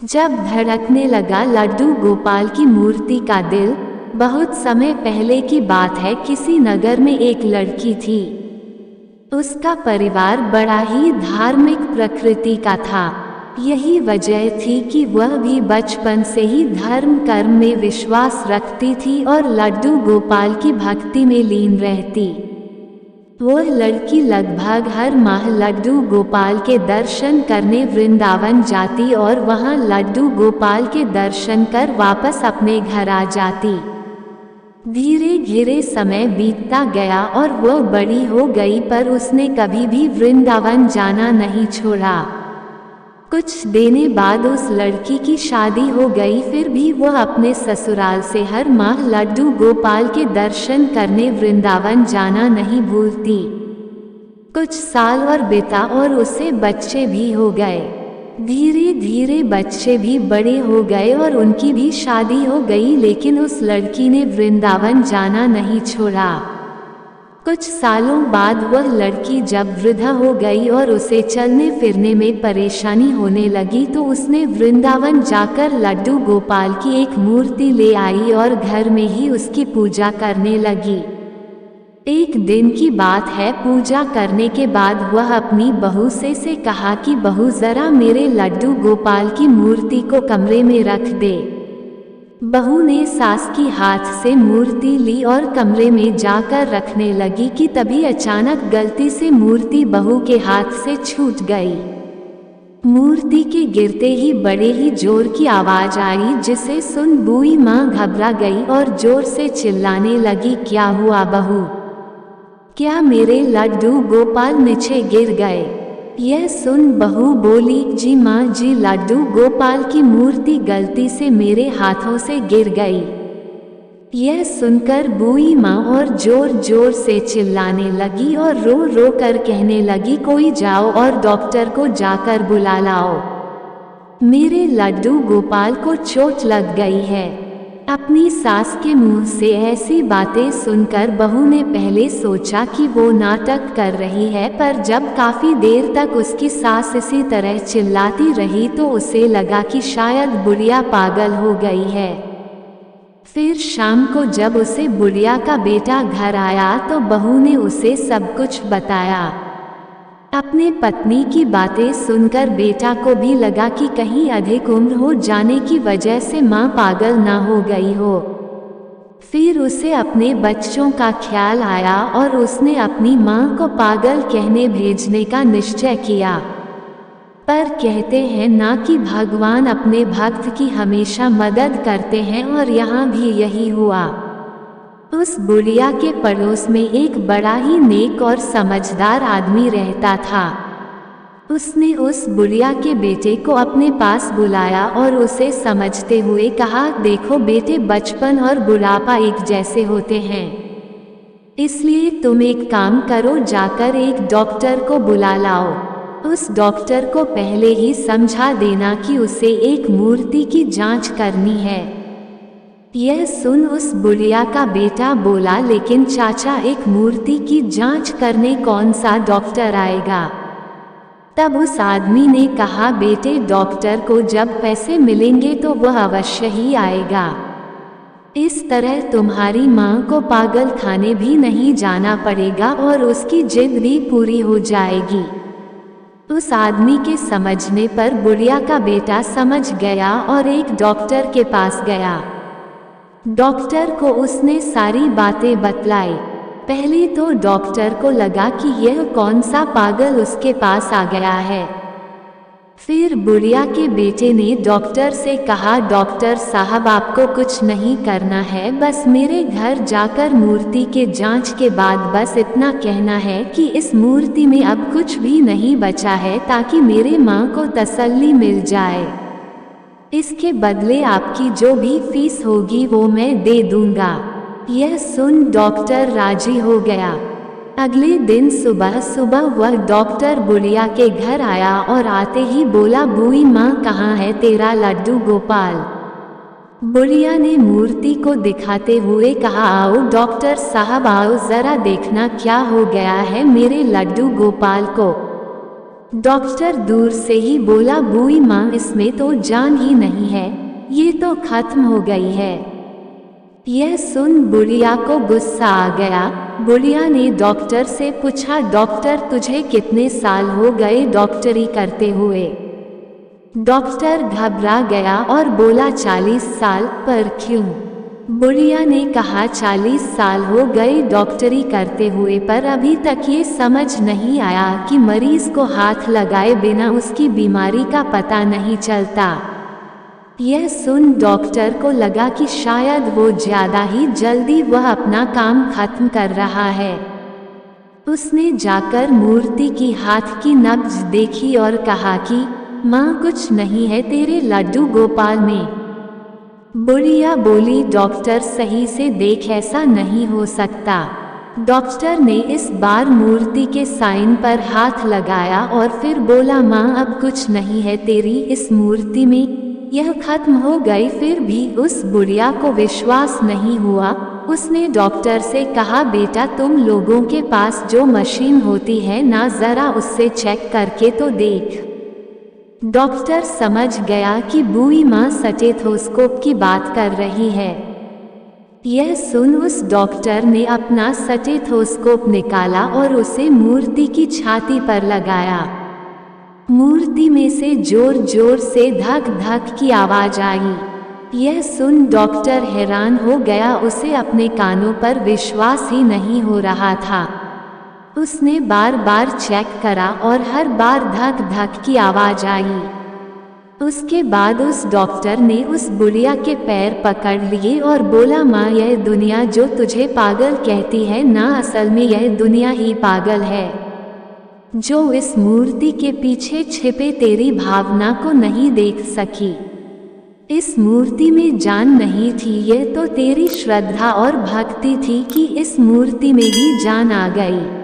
जब धड़कने लगा लड्डू गोपाल की मूर्ति का दिल। बहुत समय पहले की बात है, किसी नगर में एक लड़की थी। उसका परिवार बड़ा ही धार्मिक प्रकृति का था। यही वजह थी कि वह भी बचपन से ही धर्म कर्म में विश्वास रखती थी और लड्डू गोपाल की भक्ति में लीन रहती। वह लड़की लगभग हर माह लड्डू गोपाल के दर्शन करने वृंदावन जाती और वहां लड्डू गोपाल के दर्शन कर वापस अपने घर आ जाती। धीरे धीरे समय बीतता गया और वह बड़ी हो गई, पर उसने कभी भी वृंदावन जाना नहीं छोड़ा। कुछ दिन बाद उस लड़की की शादी हो गई, फिर भी वह अपने ससुराल से हर माह लड्डू गोपाल के दर्शन करने वृंदावन जाना नहीं भूलती। कुछ साल और बीता और उसे बच्चे भी हो गए। धीरे धीरे बच्चे भी बड़े हो गए और उनकी भी शादी हो गई, लेकिन उस लड़की ने वृंदावन जाना नहीं छोड़ा। कुछ सालों बाद वह लड़की जब वृद्ध हो गई और उसे चलने फिरने में परेशानी होने लगी, तो उसने वृंदावन जाकर लड्डू गोपाल की एक मूर्ति ले आई और घर में ही उसकी पूजा करने लगी। एक दिन की बात है, पूजा करने के बाद वह अपनी बहू से कहा कि बहू, जरा मेरे लड्डू गोपाल की मूर्ति को कमरे में रख दे। बहू ने सास की हाथ से मूर्ति ली और कमरे में जाकर रखने लगी कि तभी अचानक गलती से मूर्ति बहू के हाथ से छूट गई। मूर्ति के गिरते ही बड़े ही जोर की आवाज आई, जिसे सुन बूई माँ घबरा गई और जोर से चिल्लाने लगी, क्या हुआ बहू? क्या मेरे लड्डू गोपाल नीचे गिर गए? यह सुन बहू बोली, जी माँ जी, लड्डू गोपाल की मूर्ति गलती से मेरे हाथों से गिर गई। यह सुनकर बूई माँ और जोर जोर से चिल्लाने लगी और रो रो कर कहने लगी, कोई जाओ और डॉक्टर को जाकर बुला लाओ, मेरे लड्डू गोपाल को चोट लग गई है। अपनी सास के मुंह से ऐसी बातें सुनकर बहू ने पहले सोचा कि वो नाटक कर रही है, पर जब काफी देर तक उसकी सास इसी तरह चिल्लाती रही तो उसे लगा कि शायद बुढ़िया पागल हो गई है। फिर शाम को जब उसे बुढ़िया का बेटा घर आया तो बहू ने उसे सब कुछ बताया। अपने पत्नी की बातें सुनकर बेटा को भी लगा कि कहीं अधिक उम्र हो जाने की वजह से माँ पागल ना हो गई हो। फिर उसे अपने बच्चों का ख्याल आया और उसने अपनी माँ को पागल कहने भेजने का निश्चय किया। पर कहते हैं ना कि भगवान अपने भक्त की हमेशा मदद करते हैं, और यहाँ भी यही हुआ। उस बुढ़िया के पड़ोस में एक बड़ा ही नेक और समझदार आदमी रहता था। उसने उस बुढ़िया के बेटे को अपने पास बुलाया और उसे समझते हुए कहा, देखो बेटे, बचपन और बुढ़ापा एक जैसे होते हैं, इसलिए तुम एक काम करो, जाकर एक डॉक्टर को बुला लाओ। उस डॉक्टर को पहले ही समझा देना कि उसे एक मूर्ति की जांच करनी है। यह सुन उस बुढ़िया का बेटा बोला, लेकिन चाचा, एक मूर्ति की जांच करने कौन सा डॉक्टर आएगा? तब उस आदमी ने कहा, बेटे, डॉक्टर को जब पैसे मिलेंगे तो वह अवश्य ही आएगा। इस तरह तुम्हारी माँ को पागल खाने भी नहीं जाना पड़ेगा और उसकी जिद भी पूरी हो जाएगी। उस आदमी के समझने पर बुढ़िया का बेटा समझ गया और एक डॉक्टर के पास गया। डॉक्टर को उसने सारी बातें बतलाई। पहले तो डॉक्टर को लगा कि यह कौन सा पागल उसके पास आ गया है। फिर बुढ़िया के बेटे ने डॉक्टर से कहा, डॉक्टर साहब, आपको कुछ नहीं करना है, बस मेरे घर जाकर मूर्ति के जांच के बाद बस इतना कहना है कि इस मूर्ति में अब कुछ भी नहीं बचा है, ताकि मेरे माँ को तसल्ली मिल जाए। इसके बदले आपकी जो भी फीस होगी वो मैं दे दूंगा। यह सुन डॉक्टर राजी हो गया। अगले दिन सुबह सुबह वह डॉक्टर बुढ़िया के घर आया और आते ही बोला, बूई माँ, कहाँ है तेरा लड्डू गोपाल? बुढ़िया ने मूर्ति को दिखाते हुए कहा, आओ डॉक्टर साहब, आओ, जरा देखना क्या हो गया है मेरे लड्डू गोपाल को। डॉक्टर दूर से ही बोला, बूई माँ, इसमें तो जान ही नहीं है, ये तो खत्म हो गई है। यह सुन बुढ़िया को गुस्सा आ गया। बुढ़िया ने डॉक्टर से पूछा, डॉक्टर तुझे कितने साल हो गए डॉक्टरी करते हुए? डॉक्टर घबरा गया और बोला, 40 साल। पर क्यों? बुढ़िया ने कहा, 40 साल हो गए डॉक्टरी करते हुए, पर अभी तक ये समझ नहीं आया कि मरीज को हाथ लगाए बिना उसकी बीमारी का पता नहीं चलता। यह सुन डॉक्टर को लगा कि शायद वो ज्यादा ही जल्दी वह अपना काम खत्म कर रहा है। उसने जाकर मूर्ति की हाथ की नब्ज देखी और कहा कि माँ, कुछ नहीं है तेरे लड्डू गोपाल में। बुढ़िया बोली, डॉक्टर सही से देख, ऐसा नहीं हो सकता। डॉक्टर ने इस बार मूर्ति के साइन पर हाथ लगाया और फिर बोला, माँ, अब कुछ नहीं है तेरी इस मूर्ति में, यह खत्म हो गई। फिर भी उस बुढ़िया को विश्वास नहीं हुआ। उसने डॉक्टर से कहा, बेटा, तुम लोगों के पास जो मशीन होती है ना, जरा उससे चेक करके तो देख। डॉक्टर समझ गया कि बूई माँ स्टेथोस्कोप की बात कर रही है। यह सुन उस डॉक्टर ने अपना स्टेथोस्कोप निकाला और उसे मूर्ति की छाती पर लगाया। मूर्ति में से जोर जोर से धक धक की आवाज आई। यह सुन डॉक्टर हैरान हो गया, उसे अपने कानों पर विश्वास ही नहीं हो रहा था। उसने बार बार चेक करा और हर बार धक धक की आवाज आई। उसके बाद उस डॉक्टर ने उस बुढ़िया के पैर पकड़ लिए और बोला, माँ, यह दुनिया जो तुझे पागल कहती है ना, असल में यह दुनिया ही पागल है, जो इस मूर्ति के पीछे छिपे तेरी भावना को नहीं देख सकी। इस मूर्ति में जान नहीं थी, यह तो तेरी श्रद्धा और भक्ति थी कि इस मूर्ति में भी जान आ गई।